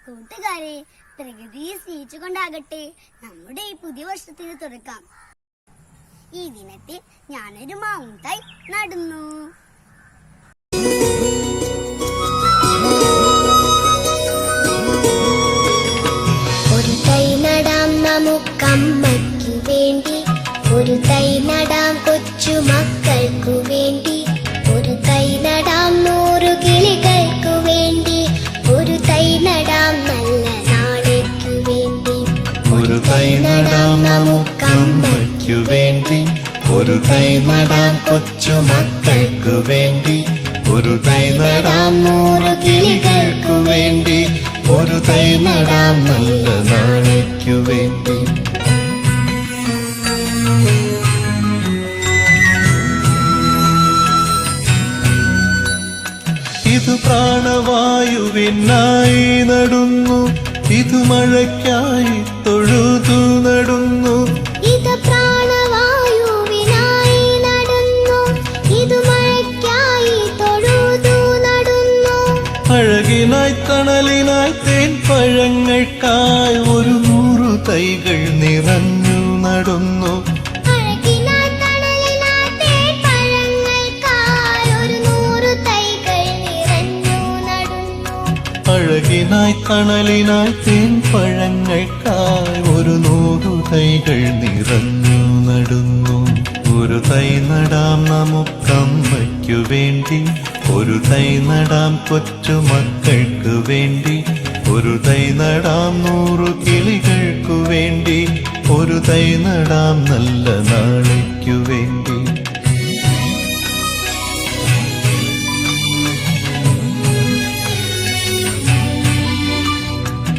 കൂട്ടുകാരെ, പ്രകൃതിയെ സ്നേഹിച്ചുകൊണ്ടാകട്ടെ നമ്മുടെ ഈ പുതിയ വർഷത്തിന് തുടക്കം. ഈ ദിനത്തിൽ ഞാനൊരു മാവും തൈ നടുന്നു. ഒരു തൈ നടാം നമുക്കമ്മയ്ക്കു വേണ്ടി, ഒരു തൈ നടാം കൊച്ചു മക്കൾക്കു വേണ്ടി, ഒരു തൈ നടാം 100 കിളികൾക്കു വേണ്ടി, ഒരു തൈ നടാം നല്ല നാളേക്കു വേണ്ടി. ഒരു തൈ നടാം നമുക്കമ്മയ്ക്കു വേണ്ടി, ഒരു തൈ നടാം കൊച്ചു മക്കൾക്കു വേണ്ടി, ഒരു തൈ നടാം 100 കിളികൾക്കു വേണ്ടി, ഒരു തൈ നടാം നല്ല നാളേക്കു വേണ്ടി. ഇത് പ്രാണവായുവിനായി നടുന്നു, ഇത് മഴയ്ക്കായി തൊഴുതു നടുന്നു. ഇത് പ്രാണവായുവിനായി നടുന്നു, ഇത് മഴയ്ക്കായി തൊഴുതു നടുന്നു. അഴകിനായി തണലിനായി തേൻ പഴങ്ങൾക്കായി 100 തൈകൾ നിറഞ്ഞു നടുന്നു. അഴകിനായി തണലിനായി തേൻ പഴങ്ങൾക്കായി 100 തൈകൾ നിറഞ്ഞു നടുന്നു. ഒരു തൈ നടാം നമുക്കമ്മയ്ക്കു വേണ്ടി, ഒരു തൈ നടാം കൊച്ചു മക്കൾക്കു വേണ്ടി, ഒരു തൈ നടാം 100 കിളികൾക്കു വേണ്ടി, ഒരു തൈ നടാം നല്ല നാളേക്കു വേണ്ടി.